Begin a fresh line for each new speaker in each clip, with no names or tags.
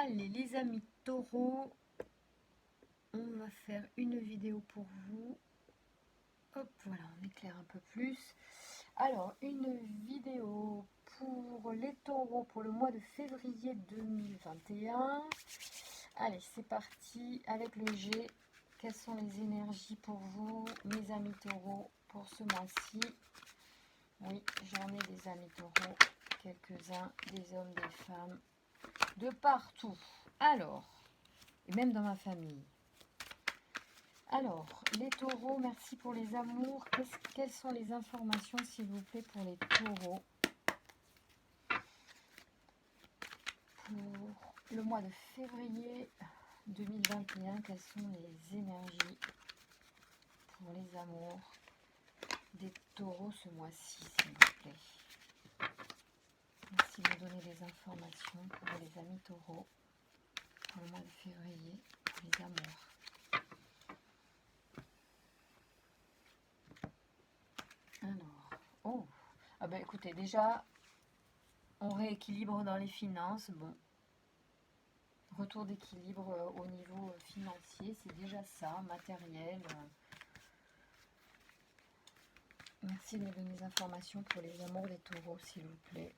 Allez, les amis taureaux, on va faire une vidéo pour vous. Hop, voilà, on éclaire un peu plus. Alors, une vidéo pour les taureaux pour le mois de février 2021. Allez, c'est parti avec le G. Quelles sont les énergies pour vous, mes amis taureaux, pour ce mois-ci? Oui, j'en ai des amis taureaux, quelques-uns, des hommes, des femmes, de partout. Alors, et même dans ma famille. Alors, les taureaux, merci pour les amours. Quelles sont les informations, s'il vous plaît, pour les taureaux pour le mois de février 2021? Quelles sont les énergies pour les amours des taureaux ce mois-ci, s'il vous plaît? Merci de me donner les informations pour les amis taureaux pour le mois de février, pour les amours. Alors, oh, ah ben écoutez, déjà, on rééquilibre dans les finances. Bon, retour d'équilibre au niveau financier, c'est déjà ça, matériel. Merci de me donner des informations pour les amours des taureaux, s'il vous plaît.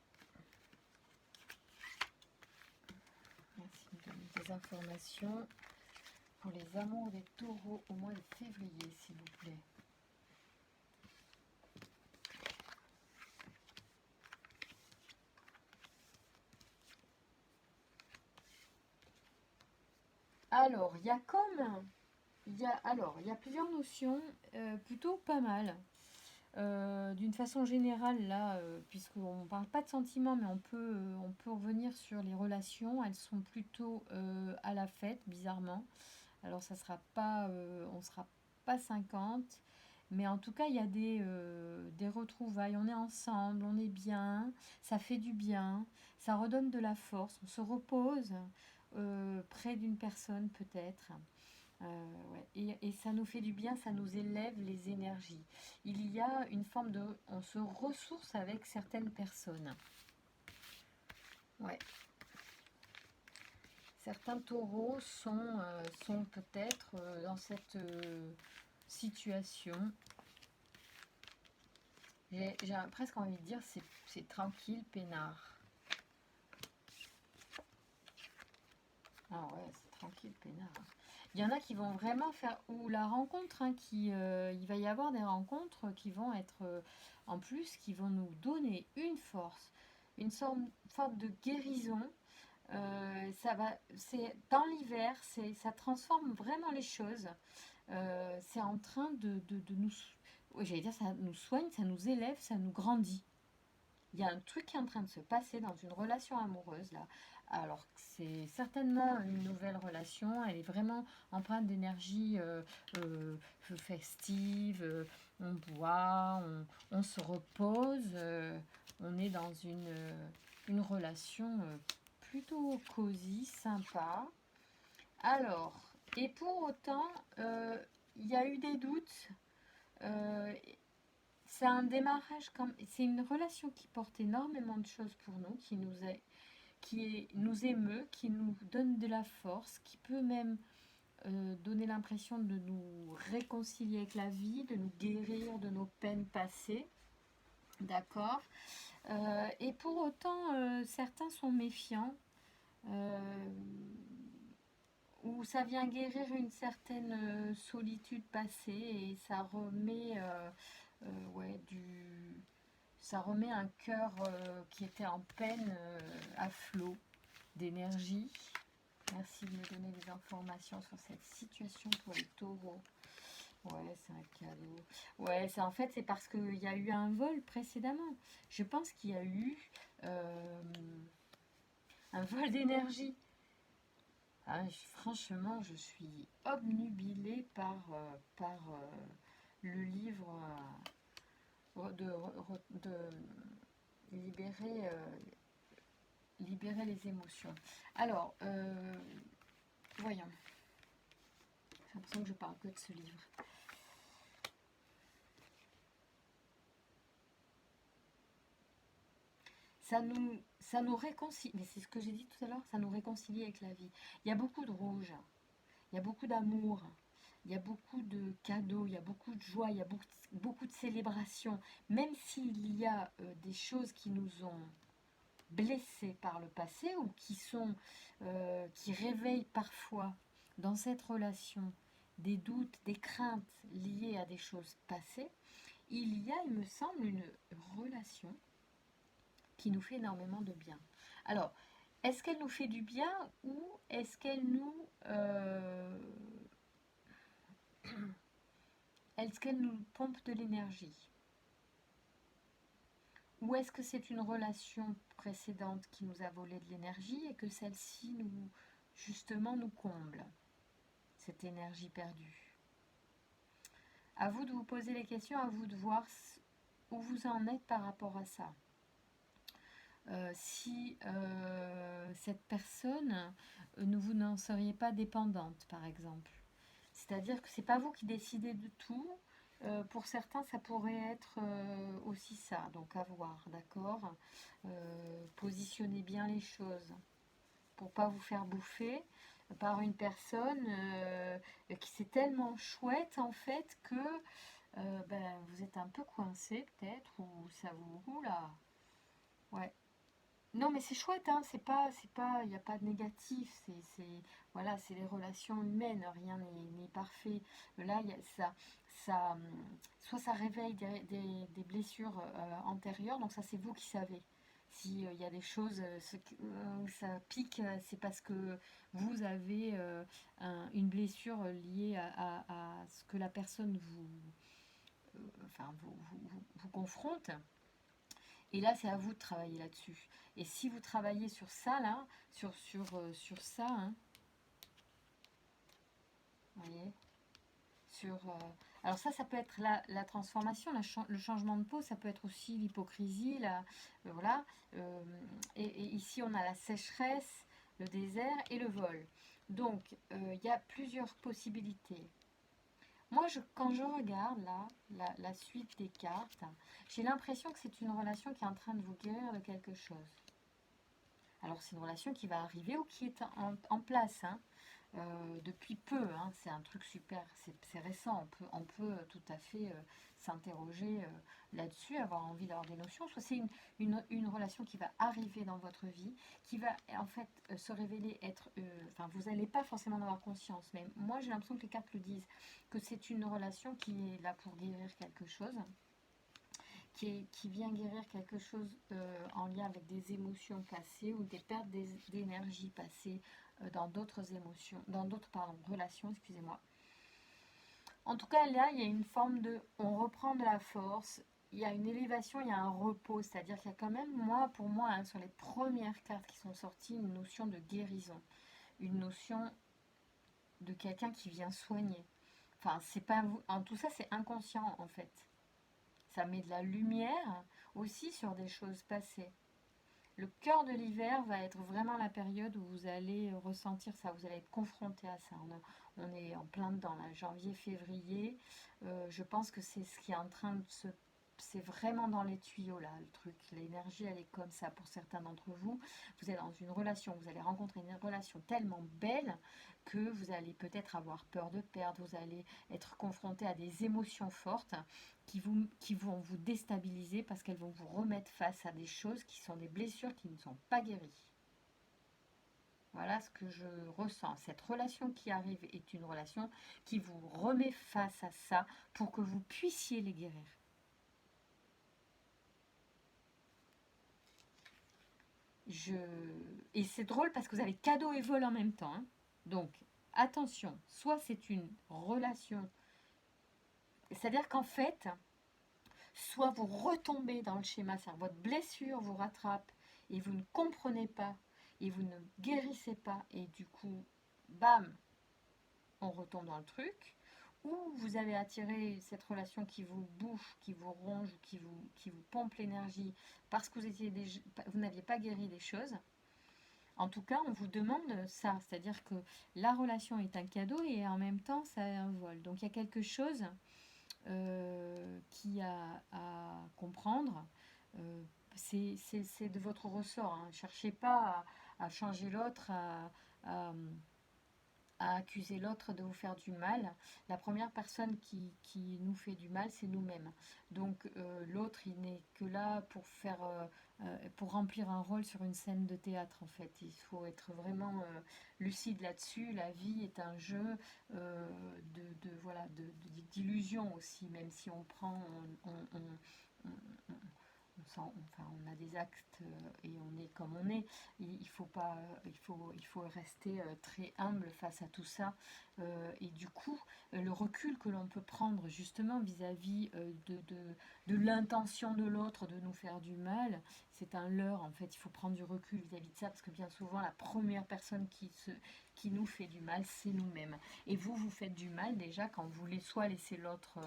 Merci de me donner des informations pour les amours des taureaux au mois de février, s'il vous plaît. Alors, il y a comme... il y a plusieurs notions, plutôt pas mal. D'une façon générale, là, puisqu'on ne parle pas de sentiments, mais on peut revenir sur les relations. Elles sont plutôt à la fête, bizarrement. Alors, ça sera pas, on ne sera pas 50, mais en tout cas, il y a des retrouvailles. On est ensemble, on est bien, ça fait du bien, ça redonne de la force. On se repose près d'une personne, peut-être. Ouais. Et ça nous fait du bien, ça nous élève les énergies. Il y a une forme de... On se ressource avec certaines personnes. Ouais. Certains taureaux sont peut-être dans cette situation. J'ai presque envie de dire c'est tranquille, peinard. Ah ouais, c'est tranquille, peinard. Il y en a qui vont vraiment faire, ou la rencontre, hein, il va y avoir des rencontres qui vont être, en plus, qui vont nous donner une force, une sorte de guérison. C'est dans l'hiver, ça transforme vraiment les choses. C'est en train de nous, oui, j'allais dire, ça nous soigne, ça nous élève, ça nous grandit. Il y a un truc qui est en train de se passer dans une relation amoureuse là. Alors c'est certainement une nouvelle relation, elle est vraiment empreinte d'énergie festive, on boit, on se repose, on est dans une relation plutôt cosy, sympa. Alors, et pour autant, il y a eu des doutes. euh, c'est un démarrage, c'est une relation qui porte énormément de choses pour nous, nous émeut, qui nous donne de la force, qui peut même donner l'impression de nous réconcilier avec la vie, de nous guérir de nos peines passées. D'accord. Et pour autant, certains sont méfiants, euh, où ça vient guérir une certaine solitude passée et ça remet ouais, ça remet un cœur qui était en peine à flot d'énergie. Merci de me donner des informations sur cette situation pour les taureaux. Ouais, c'est un cadeau. Ouais, en fait, c'est parce qu'il y a eu un vol précédemment. Je pense qu'il y a eu un vol d'énergie. Ah, franchement, je suis obnubilée par le livre de libérer, libérer les émotions. Alors, voyons. J'ai l'impression que je parle que de ce livre. ça nous réconcilie, mais c'est ce que j'ai dit tout à l'heure, ça nous réconcilie avec la vie. Il y a beaucoup de rouge, il y a beaucoup d'amour, il y a beaucoup de cadeaux, il y a beaucoup de joie, il y a beaucoup de célébrations, même s'il y a des choses qui nous ont blessés par le passé ou qui réveillent parfois dans cette relation des doutes, des craintes liées à des choses passées, il y a, il me semble, une relation qui nous fait énormément de bien. Alors, est-ce qu'elle nous fait du bien ou est-ce qu'elle nous pompe de l'énergie? Ou est-ce que c'est une relation précédente qui nous a volé de l'énergie et que celle-ci justement, nous comble cette énergie perdue? À vous de vous poser les questions, à vous de voir où vous en êtes par rapport à ça. Si cette personne, vous n'en seriez pas dépendante, par exemple. C'est-à-dire que c'est pas vous qui décidez de tout. Pour certains, ça pourrait être aussi ça. Donc à voir, d'accord. Positionnez bien les choses pour pas vous faire bouffer par une personne qui c'est tellement chouette en fait que vous êtes un peu coincé peut-être ou ça vous roule là. Ouais. Non, mais c'est chouette, hein, il n'y a pas de négatif, voilà, c'est les relations humaines, rien n'est parfait. Là, soit ça réveille des blessures antérieures, donc ça c'est vous qui savez. Si il y a des choses où ça pique, c'est parce que vous avez une blessure liée à ce que la personne vous confronte. Et là, c'est à vous de travailler là-dessus. Et si vous travaillez sur ça, là, sur ça, hein, vous voyez, alors ça peut être la transformation, le changement de peau, ça peut être aussi l'hypocrisie, voilà. Et ici, on a la sécheresse, le désert et le vol. Donc, il y a plusieurs possibilités. Moi, quand je regarde là, la suite des cartes, j'ai l'impression que c'est une relation qui est en train de vous guérir de quelque chose. Alors, c'est une relation qui va arriver ou qui est en place hein, depuis peu. Hein, c'est un truc super, c'est récent. On peut tout à fait s'interroger là-dessus, avoir envie d'avoir des notions. Soit c'est une relation qui va arriver dans votre vie, qui va en fait se révéler être. Enfin, vous n'allez pas forcément en avoir conscience, mais moi j'ai l'impression que les cartes le disent, que c'est une relation qui est là pour guérir quelque chose qui vient guérir quelque chose en lien avec des émotions passées ou des pertes d'énergie passées dans d'autres émotions, dans d'autres relations, excusez-moi. En tout cas, là, il y a une forme on reprend de la force, il y a une élévation, il y a un repos, c'est-à-dire qu'il y a quand même, pour moi, hein, sur les premières cartes qui sont sorties, une notion de guérison, une notion de quelqu'un qui vient soigner. Enfin, c'est pas vous, en tout ça, c'est inconscient en fait. Ça met de la lumière aussi sur des choses passées. Le cœur de l'hiver va être vraiment la période où vous allez ressentir ça, vous allez être confronté à ça. On est en plein dedans, là, janvier, février. Je pense que c'est ce qui est en train de se... C'est vraiment dans les tuyaux, là, le truc. L'énergie, elle est comme ça pour certains d'entre vous. Vous êtes dans une relation, vous allez rencontrer une relation tellement belle que vous allez peut-être avoir peur de perdre, vous allez être confronté à des émotions fortes qui vont vous déstabiliser parce qu'elles vont vous remettre face à des choses qui sont des blessures qui ne sont pas guéries. Voilà ce que je ressens. Cette relation qui arrive est une relation qui vous remet face à ça pour que vous puissiez les guérir. Et c'est drôle parce que vous avez cadeau et vol en même temps. Hein. Donc, attention, soit c'est une relation, c'est-à-dire qu'en fait, soit vous retombez dans le schéma, c'est-à-dire votre blessure vous rattrape et vous ne comprenez pas et vous ne guérissez pas et du coup, bam, on retombe dans le truc. Ou vous avez attiré cette relation qui vous bouffe, qui vous ronge, qui vous pompe l'énergie parce que vous n'aviez pas guéri des choses. En tout cas, on vous demande ça, c'est-à-dire que la relation est un cadeau et en même temps, ça est un vol. Donc il y a quelque chose qui a à comprendre c'est de votre ressort, hein. Cherchez pas à changer l'autre, à, à accuser l'autre de vous faire du mal. La première personne qui nous fait du mal, c'est nous-mêmes. Donc l'autre, il n'est que là pour faire, pour remplir un rôle sur une scène de théâtre en fait. Il faut être vraiment lucide là-dessus. La vie est un jeu voilà, d'illusion aussi, même si on prend, on- enfin, on a des actes et on est comme on est. Il faut pas, il faut rester très humble face à tout ça. Et du coup, le recul que l'on peut prendre justement vis-à-vis de l'intention de l'autre de nous faire du mal, c'est un leurre en fait. Il faut prendre du recul vis-à-vis de ça parce que bien souvent, la première personne qui nous fait du mal, c'est nous-mêmes. Et vous, vous faites du mal déjà quand vous soit laissez l'autre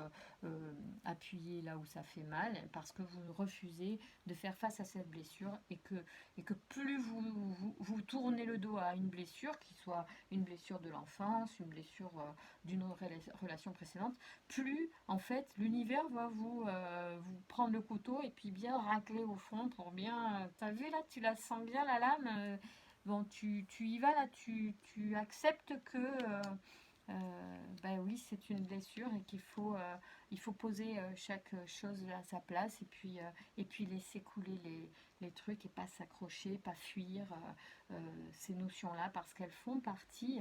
appuyer là où ça fait mal, parce que vous refusez de faire face à cette blessure et que plus vous tournez le dos à une blessure, qui soit une blessure de l'enfance, une blessure d'une relation précédente, plus en fait l'univers va vous prendre le couteau et puis bien racler au fond pour bien... T'as vu là, tu la sens bien la lame bon, tu y vas là, tu acceptes que ben oui, c'est une blessure et qu'il faut, il faut poser chaque chose à sa place et puis laisser couler les trucs et pas s'accrocher, pas fuir ces notions-là parce qu'elles font partie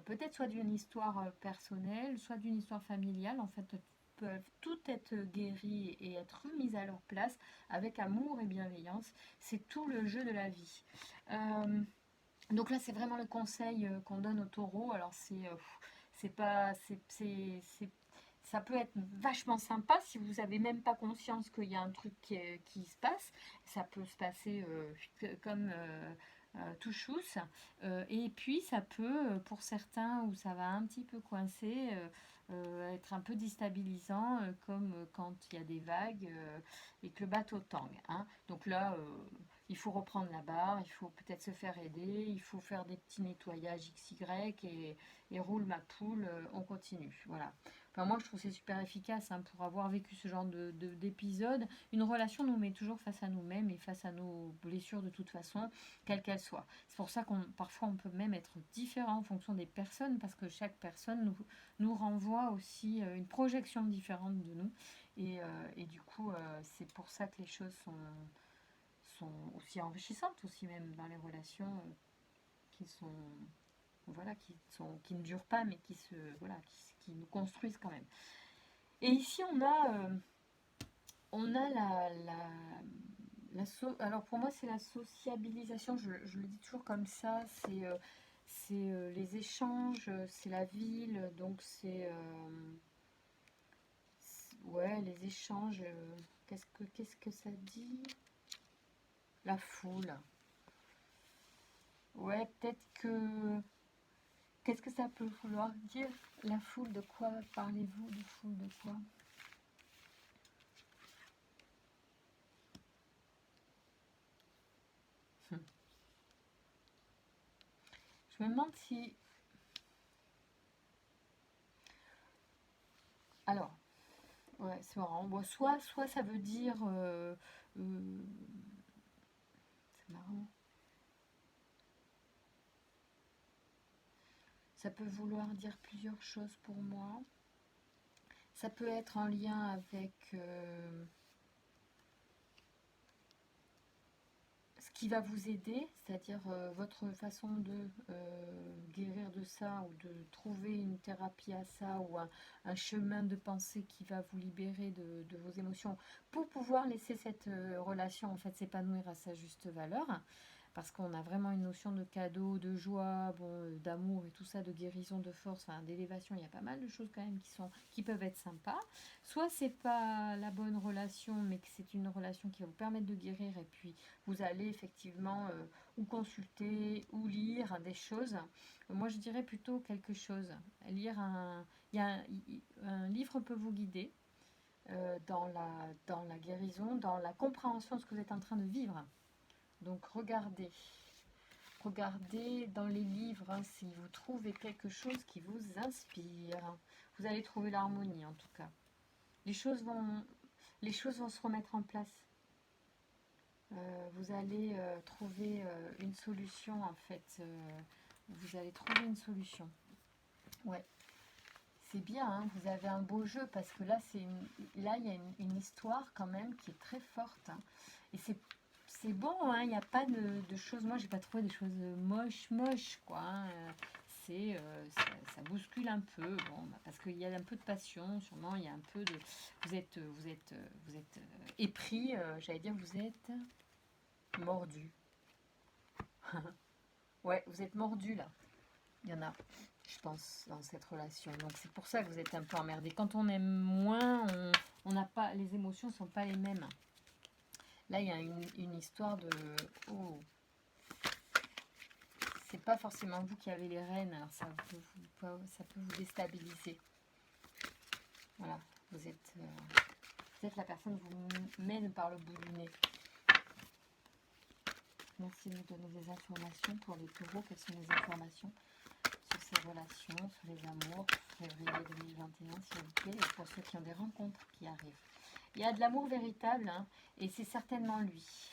peut-être soit d'une histoire personnelle, soit d'une histoire familiale. En fait, peuvent toutes être guéries et être remises à leur place avec amour et bienveillance. C'est tout le jeu de la vie. Euh, donc là, c'est vraiment le conseil qu'on donne au taureau. Alors, c'est pas, ça peut être vachement sympa si vous n'avez même pas conscience qu'il y a un truc qui se passe. Ça peut se passer comme tout chousse. Et puis, ça peut, pour certains où ça va un petit peu coincer, être un peu déstabilisant, comme quand il y a des vagues et que le bateau tangue, hein. Donc là, il faut reprendre la barre, il faut peut-être se faire aider, il faut faire des petits nettoyages XY et roule ma poule, on continue. Voilà. Enfin, moi, je trouve que c'est super efficace hein, pour avoir vécu ce genre d'épisode. Une relation nous met toujours face à nous-mêmes et face à nos blessures de toute façon, quelles qu'elles soient. C'est pour ça qu'on parfois on peut même être différent en fonction des personnes parce que chaque personne nous renvoie aussi une projection différente de nous. Et du coup, c'est pour ça que les choses sont aussi enrichissantes aussi même dans les relations qui sont voilà qui ne durent pas mais qui se voilà qui nous construisent quand même. Et ici on a alors pour moi c'est la sociabilisation, je le dis toujours comme ça, c'est les échanges, c'est la ville, donc ouais les échanges, qu'est-ce que ça dit? La foule. Ouais, peut-être que... Qu'est-ce que ça peut vouloir dire? La foule, de quoi parlez-vous? De foule, de quoi? Hmm. Je me demande si... Alors, ouais, c'est marrant. Bon, soit ça veut dire... euh, c'est marrant. Ça peut vouloir dire plusieurs choses pour moi. Ça peut être en lien avec... ce qui va vous aider, c'est-à-dire votre façon de guérir de ça ou de trouver une thérapie à ça ou un chemin de pensée qui va vous libérer de vos émotions pour pouvoir laisser cette relation en fait s'épanouir à sa juste valeur. Parce qu'on a vraiment une notion de cadeau, de joie, bon, d'amour et tout ça, de guérison, de force, enfin, d'élévation. Il y a pas mal de choses quand même qui peuvent être sympas. Soit c'est pas la bonne relation, mais que c'est une relation qui va vous permettre de guérir et puis vous allez effectivement ou consulter ou lire des choses. Moi, je dirais plutôt quelque chose. Lire il y a un livre peut vous guider dans la guérison, dans la compréhension de ce que vous êtes en train de vivre. Donc regardez dans les livres hein, si vous trouvez quelque chose qui vous inspire. Vous allez trouver l'harmonie en tout cas. Les choses vont, les choses vont se remettre en place. Vous allez trouver une solution en fait. Vous allez trouver une solution. Ouais, c'est bien, hein, vous avez un beau jeu parce que là, là il y a une histoire quand même qui est très forte, hein. Et c'est bon, hein, il n'y a pas de choses. Moi, j'ai pas trouvé des choses moches, quoi, hein. Ça bouscule un peu, bon, bah, parce qu'il y a un peu de passion, sûrement, il y a un peu de. Vous êtes épris, j'allais dire, vous êtes mordu. Ouais, vous êtes mordu là. Il y en a, je pense, dans cette relation. Donc c'est pour ça que vous êtes un peu emmerdé. Quand on aime moins, on n'a pas, les émotions ne sont pas les mêmes. Là, il y a une histoire de. Oh, c'est pas forcément vous qui avez les rênes, alors ça peut vous déstabiliser. Voilà, vous êtes la personne qui vous mène par le bout du nez. Merci de nous donner des informations pour les taureaux. Quelles sont les informations sur ces relations, sur les amours, février 2021, s'il vous plaît, et pour ceux qui ont des rencontres qui arrivent. Il y a de l'amour véritable, hein, et c'est certainement lui.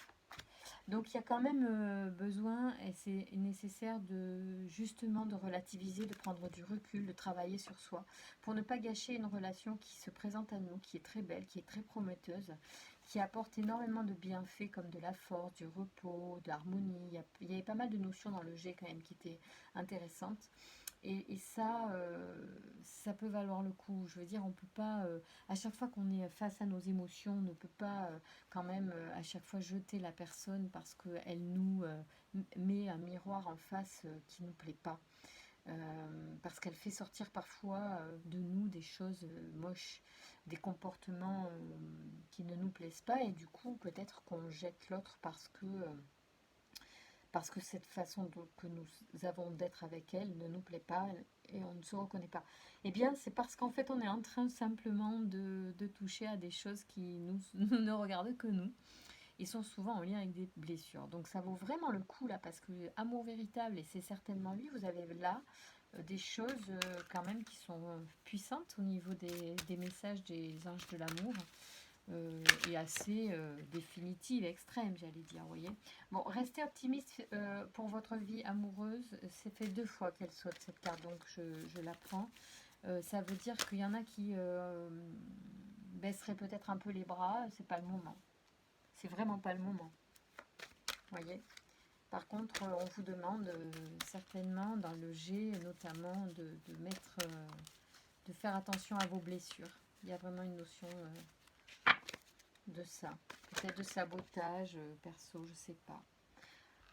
Donc il y a quand même besoin, et c'est nécessaire de justement de relativiser, de prendre du recul, de travailler sur soi, pour ne pas gâcher une relation qui se présente à nous, qui est très belle, qui est très prometteuse, qui apporte énormément de bienfaits comme de la force, du repos, de l'harmonie. Il y avait pas mal de notions dans le jet quand même qui étaient intéressantes. Et ça, ça peut valoir le coup. Je veux dire, on peut pas, à chaque fois qu'on est face à nos émotions, on ne peut pas quand même à chaque fois jeter la personne parce qu'elle nous met un miroir en face qui ne nous plaît pas. Parce qu'elle fait sortir parfois de nous des choses moches, des comportements qui ne nous plaisent pas. Et du coup, peut-être qu'on jette l'autre parce que cette façon que nous avons d'être avec elle ne nous plaît pas et on ne se reconnaît pas. Eh bien, c'est parce qu'en fait, on est en train simplement de toucher à des choses qui ne regardent que nous et sont souvent en lien avec des blessures. Donc, ça vaut vraiment le coup là, parce que amour véritable, et c'est certainement lui, vous avez là des choses quand même qui sont puissantes au niveau des messages des anges de l'amour. Et assez définitive, extrême, j'allais dire, vous voyez. Bon, restez optimiste pour votre vie amoureuse. C'est fait 2 fois qu'elle saute cette carte, donc je la prends. Ça veut dire qu'il y en a qui baisseraient peut-être un peu les bras. C'est pas le moment. C'est vraiment pas le moment. Vous voyez. Par contre, on vous demande certainement dans le G, notamment, de mettre, de faire attention à vos blessures. Il y a vraiment une notion de ça. Peut-être de sabotage perso, je sais pas.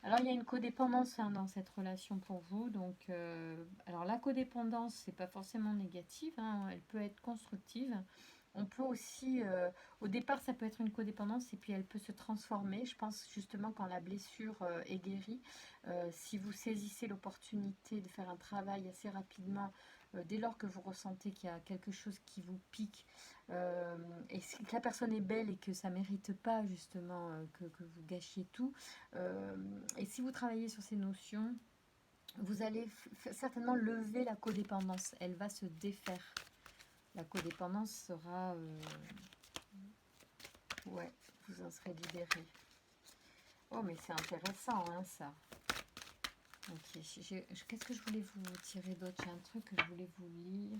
Alors, il y a une codépendance dans cette relation pour vous. Donc, alors la codépendance, c'est pas forcément négative, hein, elle peut être constructive. On peut aussi, au départ, ça peut être une codépendance et puis elle peut se transformer. Je pense justement quand la blessure est guérie, si vous saisissez l'opportunité de faire un travail assez rapidement, dès lors que vous ressentez qu'il y a quelque chose qui vous pique, et que la personne est belle et que ça ne mérite pas justement que vous gâchiez tout, et si vous travaillez sur ces notions, vous allez certainement lever la codépendance. Elle va se défaire. La codépendance sera... ouais, vous en serez libéré. Oh, mais c'est intéressant, hein, ça. Ok, qu'est-ce que je voulais vous tirer d'autre? J'ai un truc que je voulais vous lire.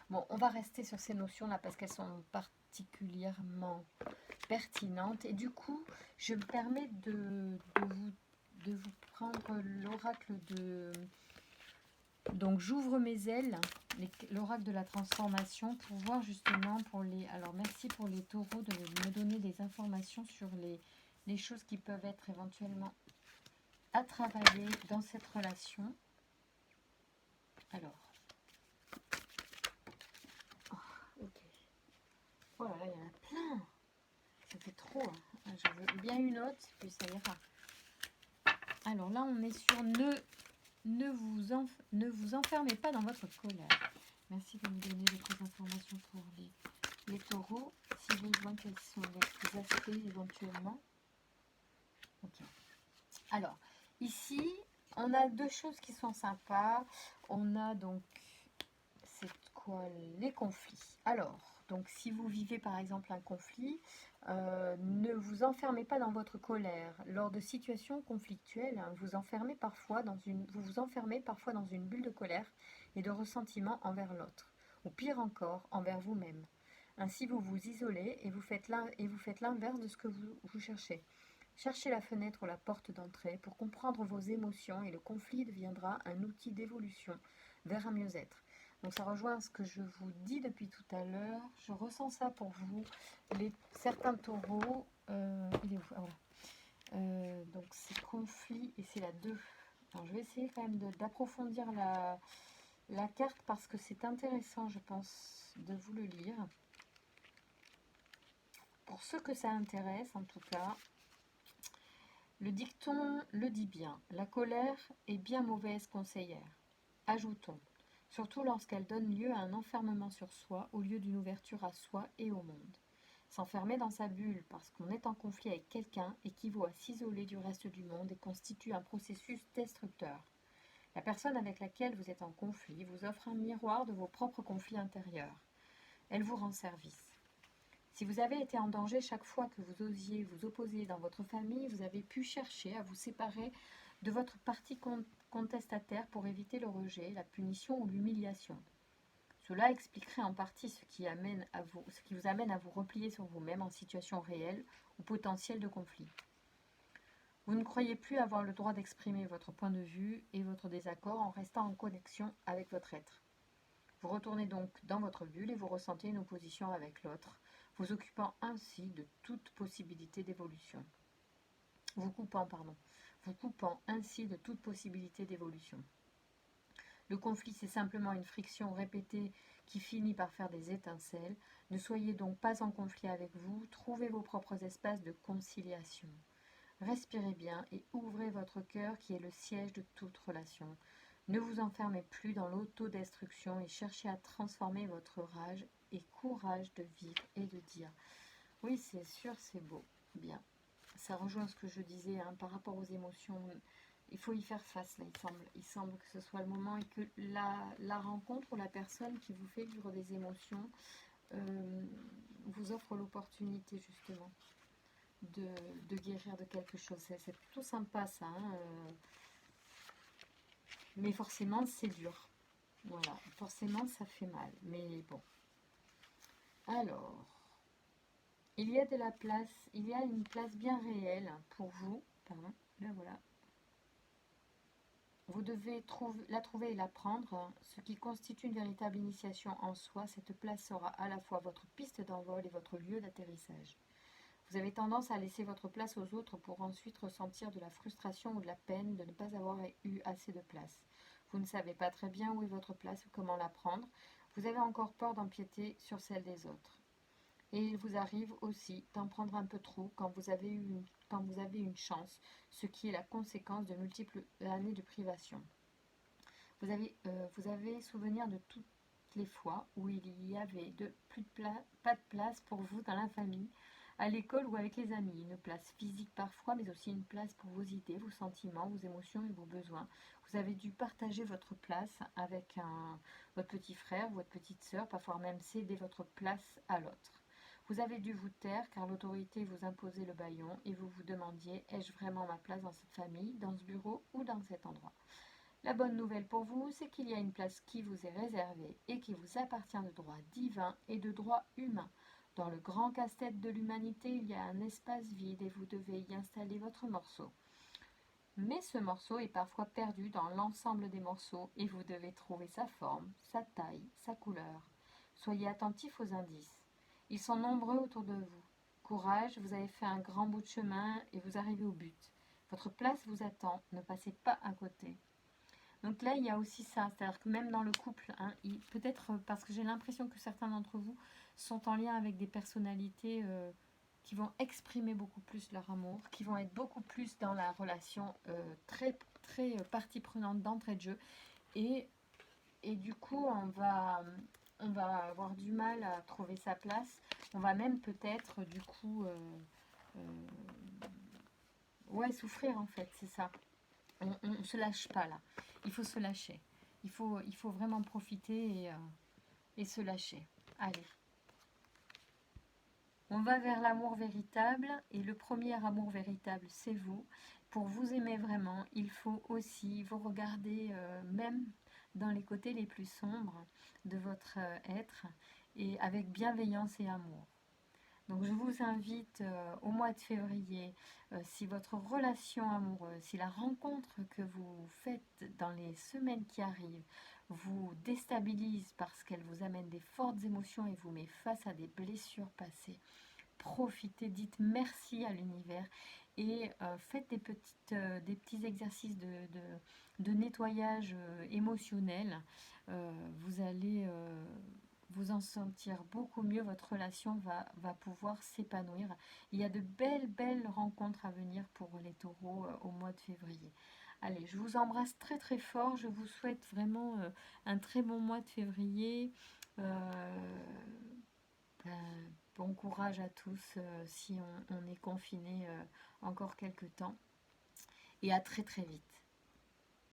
Bon, on va rester sur ces notions-là parce qu'elles sont particulièrement pertinentes. Et du coup, je me permets de vous prendre l'oracle de... Donc, j'ouvre mes ailes, l'oracle de la transformation, pour voir justement pour les... Alors, merci pour les taureaux de me donner des informations sur les choses qui peuvent être éventuellement à travailler dans cette relation. Alors, ok. Oh là là, il y en a plein. Ça fait trop. Hein. J'en veux bien une autre, puis ça ira. Alors là, on est sur ne vous enfermez pas dans votre colère. Merci de me donner d'autres informations pour les taureaux. Si besoin, quels sont les aspects éventuellement. Ok. Alors, ici, on a 2 choses qui sont sympas. On a donc, c'est quoi les conflits? Alors, Donc si vous vivez par exemple un conflit, ne vous enfermez pas dans votre colère. Lors de situations conflictuelles, hein, vous vous enfermez parfois dans une bulle de colère et de ressentiment envers l'autre, ou pire encore, envers vous-même. Ainsi vous vous isolez et vous faites l'inverse de ce que vous cherchez. Cherchez la fenêtre ou la porte d'entrée pour comprendre vos émotions et le conflit deviendra un outil d'évolution vers un mieux-être. Donc ça rejoint ce que je vous dis depuis tout à l'heure. Je ressens ça pour vous. Certains taureaux, il est où? Ah, voilà. Donc c'est conflit et c'est la 2. Alors je vais essayer quand même d'approfondir la carte parce que c'est intéressant, je pense, de vous le lire. Pour ceux que ça intéresse, en tout cas, le dicton le dit bien. La colère est bien mauvaise conseillère. Ajoutons, surtout lorsqu'elle donne lieu à un enfermement sur soi au lieu d'une ouverture à soi et au monde. S'enfermer dans sa bulle parce qu'on est en conflit avec quelqu'un équivaut à s'isoler du reste du monde et constitue un processus destructeur. La personne avec laquelle vous êtes en conflit vous offre un miroir de vos propres conflits intérieurs. Elle vous rend service. Si vous avez été en danger chaque fois que vous osiez vous opposer dans votre famille, vous avez pu chercher à vous séparer de votre partie contestataire pour éviter le rejet, la punition ou l'humiliation. Cela expliquerait en partie ce qui vous amène à vous replier sur vous-même en situation réelle ou potentielle de conflit. Vous ne croyez plus avoir le droit d'exprimer votre point de vue et votre désaccord en restant en connexion avec votre être. Vous retournez donc dans votre bulle et vous ressentez une opposition avec l'autre, vous occupant ainsi de toute possibilité d'évolution. Vous coupant ainsi de toute possibilité d'évolution. Le conflit, c'est simplement une friction répétée qui finit par faire des étincelles. Ne soyez donc pas en conflit avec vous, trouvez vos propres espaces de conciliation. Respirez bien et ouvrez votre cœur qui est le siège de toute relation. Ne vous enfermez plus dans l'autodestruction et cherchez à transformer votre rage et courage de vivre et de dire. Oui, c'est sûr, c'est beau. Bien. Ça rejoint ce que je disais hein, par rapport aux émotions. Il faut y faire face, là, il semble que ce soit le moment et que la rencontre ou la personne qui vous fait vivre des émotions vous offre l'opportunité, justement, de guérir de quelque chose. C'est plutôt sympa, ça. Hein, mais forcément, c'est dur. Voilà, forcément, ça fait mal. Mais bon. Alors, il y a une place bien réelle pour vous. Pardon, là voilà. Vous devez la trouver et la prendre, ce qui constitue une véritable initiation en soi. Cette place sera à la fois votre piste d'envol et votre lieu d'atterrissage. Vous avez tendance à laisser votre place aux autres pour ensuite ressentir de la frustration ou de la peine de ne pas avoir eu assez de place. Vous ne savez pas très bien où est votre place ou comment la prendre. Vous avez encore peur d'empiéter sur celle des autres. Et il vous arrive aussi d'en prendre un peu trop quand vous avez une chance, ce qui est la conséquence de multiples années de privation. Vous avez souvenir de toutes les fois où il y avait pas de place pour vous dans la famille, à l'école ou avec les amis. Une place physique parfois, mais aussi une place pour vos idées, vos sentiments, vos émotions et vos besoins. Vous avez dû partager votre place avec votre petit frère ou votre petite sœur, parfois même céder votre place à l'autre. Vous avez dû vous taire car l'autorité vous imposait le bâillon et vous vous demandiez « ai-je vraiment ma place dans cette famille, dans ce bureau ou dans cet endroit ?» La bonne nouvelle pour vous, c'est qu'il y a une place qui vous est réservée et qui vous appartient de droit divin et de droit humain. Dans le grand casse-tête de l'humanité, il y a un espace vide et vous devez y installer votre morceau. Mais ce morceau est parfois perdu dans l'ensemble des morceaux et vous devez trouver sa forme, sa taille, sa couleur. Soyez attentifs aux indices. Ils sont nombreux autour de vous. Courage, vous avez fait un grand bout de chemin et vous arrivez au but. Votre place vous attend, ne passez pas à côté. Donc là, il y a aussi ça, c'est-à-dire que même dans le couple, hein, peut-être parce que j'ai l'impression que certains d'entre vous sont en lien avec des personnalités qui vont exprimer beaucoup plus leur amour, qui vont être beaucoup plus dans la relation très, très partie prenante d'entrée de jeu. Et du coup, on va avoir du mal à trouver sa place. On va même peut-être, du coup, souffrir en fait, c'est ça. On ne se lâche pas là. Il faut se lâcher. Il faut vraiment profiter et se lâcher. Allez. On va vers l'amour véritable et le premier amour véritable, c'est vous. Pour vous aimer vraiment, il faut aussi vous regarder même dans les côtés les plus sombres de votre être et avec bienveillance et amour. Donc je vous invite au mois de février, si votre relation amoureuse, si la rencontre que vous faites dans les semaines qui arrivent vous déstabilise parce qu'elle vous amène des fortes émotions et vous met face à des blessures passées, profitez, dites merci à l'univers et faites des petits exercices de nettoyage émotionnel. Vous allez vous en sentir beaucoup mieux, votre relation va pouvoir s'épanouir. Il y a de belles rencontres à venir pour les taureaux au mois de février. Allez, je vous embrasse très très fort, je vous souhaite vraiment un très bon mois de février. Euh, bon courage à tous si on est confiné encore quelques temps. Et à très très vite.